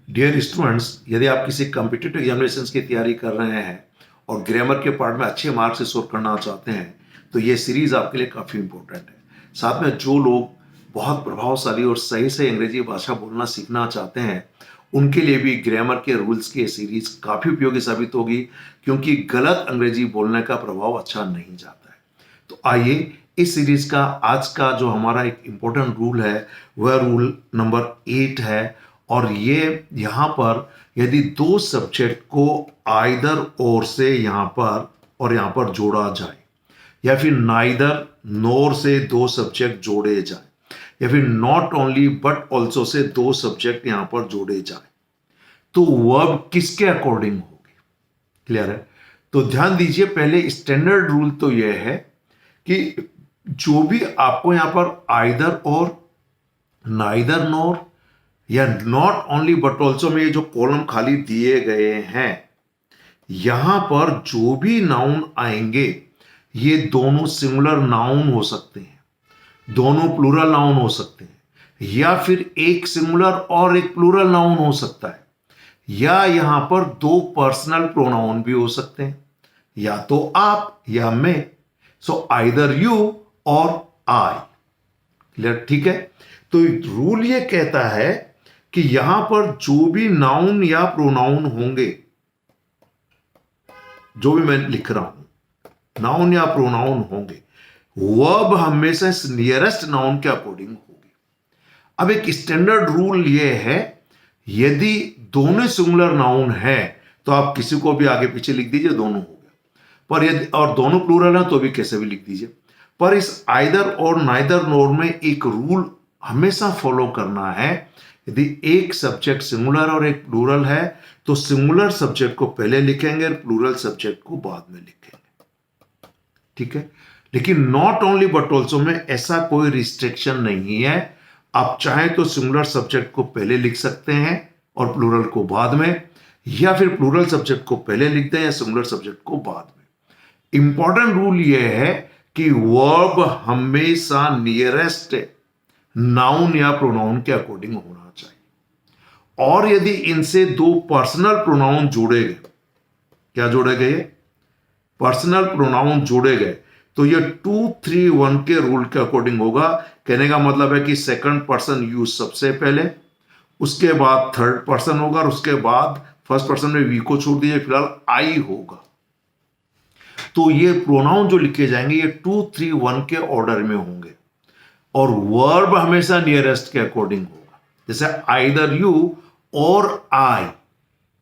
Dear students, यदि आप किसी कॉम्पिटिटिव एग्जामिनेशंस की तैयारी कर रहे हैं और ग्रामर के पार्ट में अच्छे मार्क्स स्कोर करना चाहते हैं तो ये सीरीज आपके लिए काफ़ी इंपॉर्टेंट है। साथ में जो लोग बहुत प्रभावशाली और सही से अंग्रेजी भाषा बोलना सीखना चाहते हैं उनके लिए भी ग्रामर के रूल्स की सीरीज काफ़ी उपयोगी साबित होगी, क्योंकि गलत अंग्रेजी बोलने का प्रभाव अच्छा नहीं जाता है। तो आइए इस सीरीज का आज का जो हमारा एक इम्पोर्टेंट रूल है वह रूल नंबर 8 है। और ये यहाँ पर यदि दो सब्जेक्ट को आइदर और से यहाँ पर और यहाँ पर जोड़ा जाए, या फिर नाइदर नोर से दो सब्जेक्ट जोड़े जाए, या फिर not only but also say दो सब्जेक्ट यहाँ पर जोड़े जाए, तो वर्ब किसके अकॉर्डिंग होगी? क्लियर है? तो ध्यान दीजिए, पहले स्टैंडर्ड रूल तो यह है कि जो भी आपको यहां पर आइदर और, नाइदर नोर या नॉट ओनली बट ऑल्सो में ये जो कॉलम खाली दिए गए हैं, यहां पर जो भी नाउन आएंगे ये दोनों सिंगुलर नाउन हो सकते हैं, दोनों प्लूरल नाउन हो सकते हैं, या फिर एक सिंगुलर और एक प्लूरल नाउन हो सकता है, या यहां पर दो पर्सनल प्रोनाउन भी हो सकते हैं, या तो आप या मैं। सो आइदर यू और आई। क्लियर? ठीक है। तो रूल ये कहता है कि यहां पर जो भी नाउन या प्रोनाउन होंगे, जो भी मैं लिख रहा हूं नाउन या प्रोनाउन होंगे, वर्ब हमेशा नियरेस्ट नाउन के अकॉर्डिंग होगी। अब एक स्टैंडर्ड रूल ये है, यदि दोनों सिंगुलर नाउन है तो आप किसी को भी आगे पीछे लिख दीजिए, दोनों हो गया। पर यदि और दोनों प्लूरल है तो भी कैसे भी लिख दीजिए। पर इस आइदर और नाइदर नोर में एक रूल हमेशा फॉलो करना है, यदि एक सब्जेक्ट सिंगुलर और एक प्लूरल है तो सिंगुलर सब्जेक्ट को पहले लिखेंगे और प्लूरल सब्जेक्ट को बाद में लिखेंगे। ठीक है। लेकिन नॉट ओनली बट ऑल्सो में ऐसा कोई रिस्ट्रिक्शन नहीं है। आप चाहें तो सिंगुलर सब्जेक्ट को पहले लिख सकते हैं और प्लूरल को बाद में, या फिर प्लूरल सब्जेक्ट को पहले लिख दें या सिंगुलर सब्जेक्ट को बाद में। इंपॉर्टेंट रूल यह है कि वर्ब हमेशा नियरेस्ट नाउन या प्रोनाउन के अकॉर्डिंग होना चाहिए। और यदि इनसे दो पर्सनल प्रोनाउन जोड़े गए, क्या जोड़े गए? पर्सनल प्रोनाउन जोड़े गए, तो ये 2-3-1 के रूल के अकॉर्डिंग होगा। कहने का मतलब है कि सेकंड पर्सन यूज सबसे पहले, उसके बाद थर्ड पर्सन होगा, और उसके बाद फर्स्ट पर्सन में वी को छोड़ दीजिए, फिलहाल आई होगा। तो ये प्रोनाउन जो लिखे जाएंगे ये 2-3-1 के ऑर्डर में होंगे, और वर्ब हमेशा नियरेस्ट के अकॉर्डिंग होगा। जैसे आइदर यू और आई,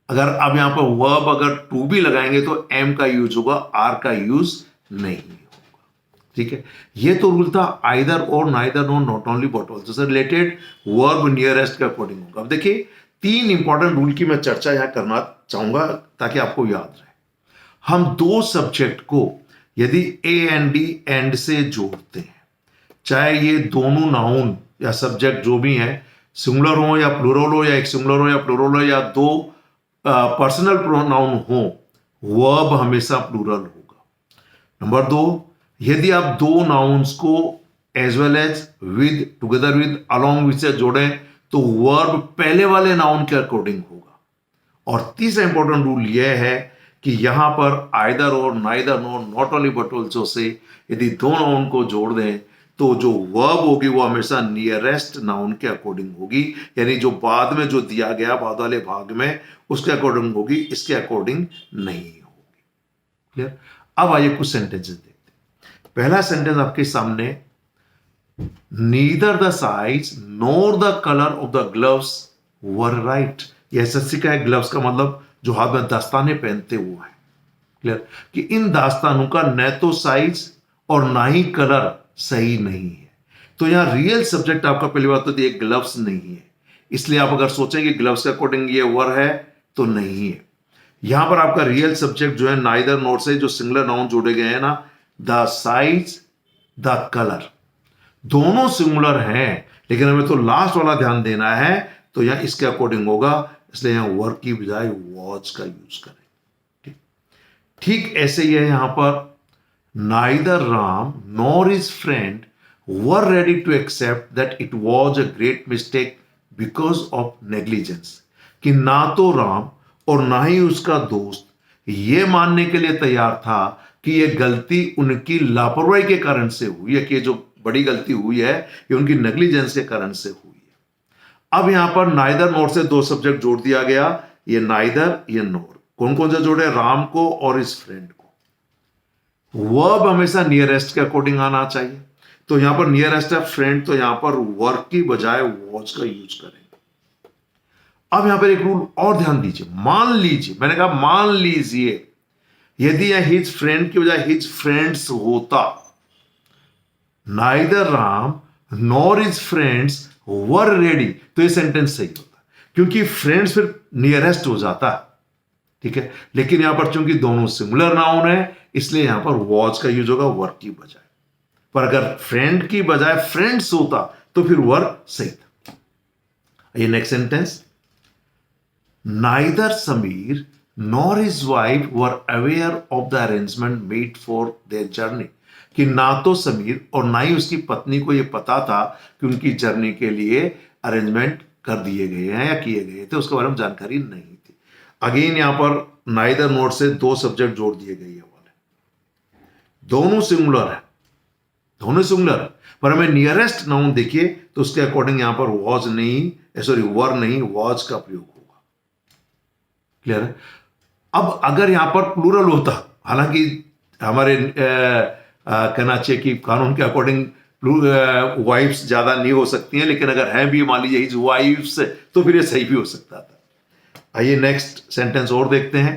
अगर अब यहां पर वर्ब अगर टू भी लगाएंगे तो एम का यूज होगा, आर का यूज नहीं होगा। ठीक है। ये तो रूल था आइदर और, neither nor, not only but also say related verb nearest के अकॉर्डिंग होगा। अब देखिए, तीन इंपॉर्टेंट रूल की मैं चर्चा यहां करना चाहूंगा ताकि आपको याद रहे। हम दो सब्जेक्ट को यदि ए एंड डी एंड से जोड़ते हैं, चाहे ये दोनों नाउन या सब्जेक्ट जो भी हैं सिंगुलर हो या प्लूरल हो, या एक सिंगुलर हो या प्लूरल हो, या दो पर्सनल प्रोनाउन हो, वर्ब हमेशा प्लूरल होगा। नंबर दो, यदि आप दो नाउन्स को as well as, with, together with, along with से जोड़ें तो वर्ब पहले वाले नाउन के अकॉर्डिंग होगा। और तीसरा इंपॉर्टेंट रूल यह है कि यहां पर आइदर और, neither nor, not only but also say यदि दो नाउन को जोड़ दें तो जो वर्ब होगी वो हमेशा नियरेस्ट नाउन के अकॉर्डिंग होगी, यानी जो बाद में जो दिया गया बाद वाले भाग में उसके अकॉर्डिंग होगी, इसके अकॉर्डिंग नहीं होगी। क्लियर? अब आइए कुछ सेंटेंसेस देखते हैं। पहला सेंटेंस आपके सामने, neither the size NOR the colour of the gloves were right. यह एसएससी का है। ग्लव्स का मतलब जो हाथ में दास्ताने पहनते वो है। क्लियर? कि इन दास्तानों का न तो साइज और ना ही कलर सही नहीं है। तो यहां रियल सब्जेक्ट आपका पहली बात तो ये ग्लव्स नहीं है, इसलिए आप अगर सोचें कि ग्लव्स के अकॉर्डिंग ये वर है तो नहीं है। यहां पर आपका रियल सब्जेक्ट जो है नाइदर नॉर से जो सिंगुलर नाउन जोड़े गए हैं ना, द साइज, द कलर, दोनों सिंगुलर हैं, लेकिन हमें तो लास्ट वाला ध्यान देना है, तो यहां इसके अकॉर्डिंग होगा, इसलिए यहां वर की बजाय वॉच का यूज करें। ठीक ऐसे ही है यहां पर, neither Ram nor his friend were ready to accept that it was a great mistake because of negligence, कि ना तो राम और ना ही उसका दोस्त ये मानने के लिए तैयार था कि ये गलती उनकी लापरवाही के कारण से हुई है, कि जो बड़ी गलती हुई है ये उनकी नेग्लिजेंस के कारण से हुई है। अब यहां पर नाइदर नोर से दो सब्जेक्ट जोड़ दिया गया, ये नाइदर ये नोर। कौन कौन से जोड़े? राम को और इस फ्रेंड को। वर्ब हमेशा नियरेस्ट के अकॉर्डिंग आना चाहिए, तो यहां पर नियरेस्ट है फ्रेंड, तो यहां पर वर्क की बजाय वॉज का यूज करेंगे। अब यहां पर एक रूल और ध्यान दीजिए, मान लीजिए, मैंने कहा मान लीजिए यदि यह हिज फ्रेंड की बजाय हिज फ्रेंड्स होता, neither Ram nor his friends were ready, तो ये सेंटेंस सही होता, क्योंकि फ्रेंड्स फिर नियरेस्ट हो जाता है, ठीक है। लेकिन यहां पर चूंकि दोनों सिंगुलर नाउन है, इसलिए यहां पर वॉज का यूज होगा वर्क की बजाय। पर अगर फ्रेंड की बजाय फ्रेंड्स होता तो फिर वर्क सही था। ये next sentence, neither Sameer nor his wife were aware of the arrangement made for their journey, कि ना तो समीर और ना ही उसकी पत्नी को यह पता था कि उनकी जर्नी के लिए अरेंजमेंट कर दिए गए हैं या किए गए थे, उसके बारे में जानकारी नहीं थी। अगेन यहां पर नाइदर नोट से दो सब्जेक्ट जोड़ दिए गए वाले, दोनों सिंगुलर है, दोनों सिंगुलर है, पर हमें नियरेस्ट नाउन देखिए तो उसके अकॉर्डिंग यहां पर वॉज नहीं, सॉरी वर नहीं, वॉज का प्रयोग होगा। क्लियर है? अब अगर यहां पर प्लूरल होता, हालांकि हमारे कहना चाहिए कि कानून के अकॉर्डिंग वाइफ्स ज्यादा नहीं हो सकती हैं, लेकिन अगर है भी मान लीजिए हिज वाइफ्स, तो फिर ये सही भी हो सकता था। आइए नेक्स्ट सेंटेंस और देखते हैं।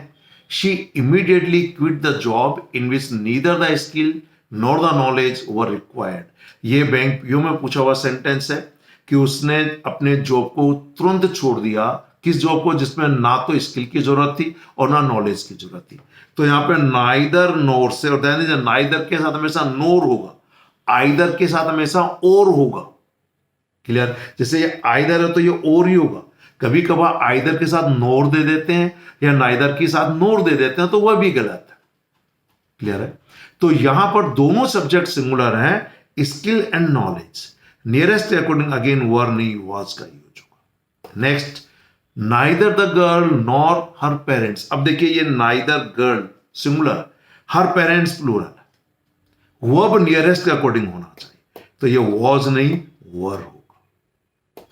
She immediately quit the job in which neither the skill nor the knowledge were required. ये बैंक पीओ में पूछा हुआ सेंटेंस है कि उसने अपने जॉब को तुरंत छोड़ दिया। किस जॉब को? जिसमें ना तो स्किल की जरूरत थी और ना नॉलेज की जरूरत थी। तो यहां पे नाइदर नोर से, और ध्यान दीजिए नाइदर के साथ हमेशा नोर होगा, आइदर के साथ हमेशा और होगा। क्लियर? जैसे ये आइदर है तो ये और ही होगा। कभी कभार आइदर के साथ नोर दे देते हैं या नाइदर के साथ नोर दे देते हैं, तो वह भी गलत है। क्लियर है? तो यहां पर दोनों सब्जेक्ट सिंगुलर हैं, skill and knowledge. Nearest according again were नहीं वॉज का यूज होगा। Next, neither the girl nor her parents. अब देखिए ये neither girl singular, her parents plural, verb nearest के अकॉर्डिंग होना चाहिए, तो ये वॉज नहीं वर होगा।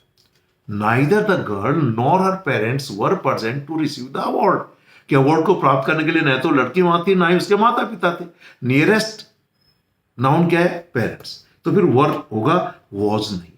Neither the girl nor her parents were present to receive the award, कि अवार्ड को प्राप्त करने के लिए न तो लड़की वहां थी ना ही उसके माता पिता थे। नियरेस्ट नाउन क्या है? पेरेंट्स, तो फिर वर होगा, वॉज नहीं होगा।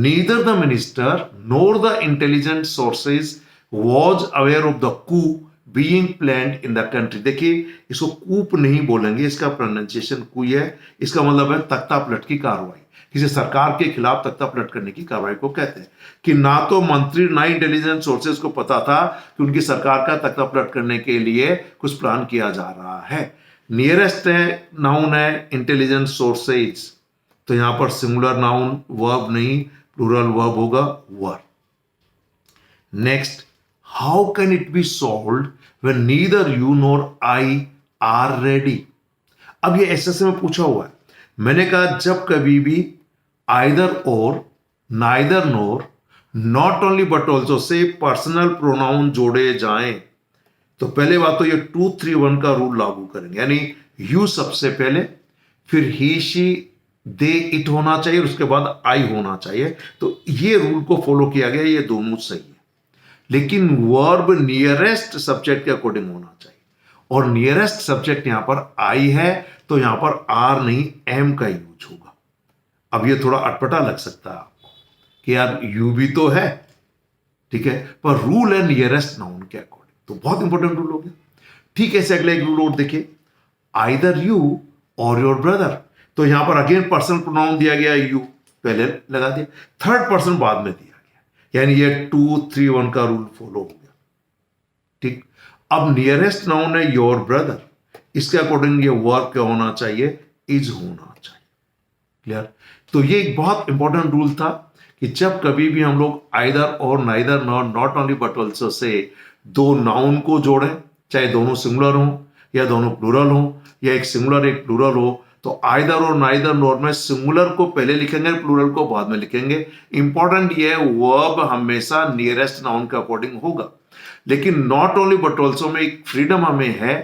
Neither the minister nor the intelligent sources was aware of the coup being planned in the country. देखिए इसको कूप नहीं बोलेंगे, इसका प्रोनाउंसिएशन कुई है। इसका मतलब है तख्ता पलट की कार्रवाई, किसी सरकार के खिलाफ तख्ता पलट करने की कार्रवाई को कहते हैं। कि ना तो मंत्री ना इंटेलिजेंस सोर्सेज को पता था कि उनकी सरकार का तख्ता पलट करने के लिए कुछ प्लान किया जा रहा है। नियरेस्ट है नाउन है इंटेलिजेंस सोर्सेज, तो यहां पर सिंगुलर नाउन वर्ब नहीं, प्लूरल वर्ब होगा were. Next, how can it be solved when neither you nor I are ready. अब ये ऐसे में पूछा हुआ है। मैंने कहा जब कभी भी आइदर और, neither NOR, not only but also say personal pronoun जोड़े जाएं, तो पहले बात तो ये 2-3-1 का रूल लागू करेंगे, यानी यू सबसे पहले, फिर ही शी दे इट होना चाहिए, उसके बाद आई होना चाहिए। तो ये रूल को फॉलो किया गया, ये दोनों सही है। लेकिन वर्ब नियरेस्ट सब्जेक्ट के अकॉर्डिंग होना चाहिए, और नियरेस्ट सब्जेक्ट यहां पर आई है, तो यहां पर आर नहीं एम का यूज होगा। अब ये थोड़ा अटपटा लग सकता है आपको कि यार यू भी तो है, ठीक है, पर रूल है नियरेस्ट नाउन के अकॉर्डिंग, तो बहुत इंपॉर्टेंट रूल हो गया। ठीक है, अगला एक रूल और देखिए, आइदर यू और योर ब्रदर। तो यहां पर अगेन पर्सनल प्रोनाउन दिया गया, यू पहले लगा दिया, थर्ड पर्सन बाद में दिया गया, यानी ये 2-3-1 का रूल फॉलो हो गया। ठीक, अब नियरेस्ट नाउन है योर ब्रदर, इसके अकॉर्डिंग ये वर्ब क्या होना चाहिए? इज होना चाहिए। क्लियर? तो ये एक बहुत इंपॉर्टेंट रूल था कि जब कभी भी हम लोग आइदर और neither not only but also say दो नाउन को जोड़ें, चाहे दोनों सिंगुलर हो या दोनों प्लूरल हो या एक सिंगुलर एक प्लूरल हो, तो आइदर और नाइदर नोर में सिंगुलर को पहले लिखेंगे, प्लूरल को बाद में लिखेंगे। इंपॉर्टेंट ये है वर्ब हमेशा नियरेस्ट नाउन के अकॉर्डिंग होगा। लेकिन नॉट ओनली बट ऑल्सो में एक फ्रीडम हमें है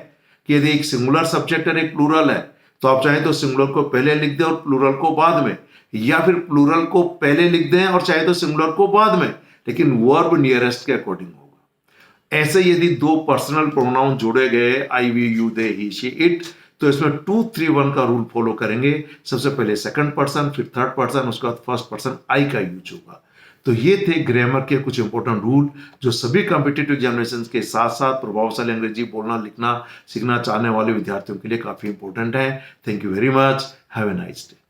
कि यदि एक सिंगुलर सब्जेक्ट और एक प्लूरल है तो आप चाहे तो सिंगुलर को पहले लिख दें और प्लूरल को बाद में, या फिर प्लूरल को पहले लिख दें और चाहे तो सिंगुलर को बाद में, लेकिन वर्ब नियरेस्ट के अकॉर्डिंग होगा। ऐसे यदि दो पर्सनल प्रोनाउन जोड़े गए I we you they he she it, तो इसमें 2 3 1 का रूल फॉलो करेंगे। सबसे पहले सेकंड पर्सन, फिर थर्ड पर्सन, उसके बाद फर्स्ट पर्सन आई का यूज होगा। तो ये थे ग्रामर के कुछ इंपॉर्टेंट रूल जो सभी कॉम्पिटिटिव एग्जामिनेशंस के साथ साथ प्रभावशाली अंग्रेजी बोलना लिखना सीखना चाहने वाले विद्यार्थियों के लिए काफी इंपॉर्टेंट है। Thank you very much, have a nice day.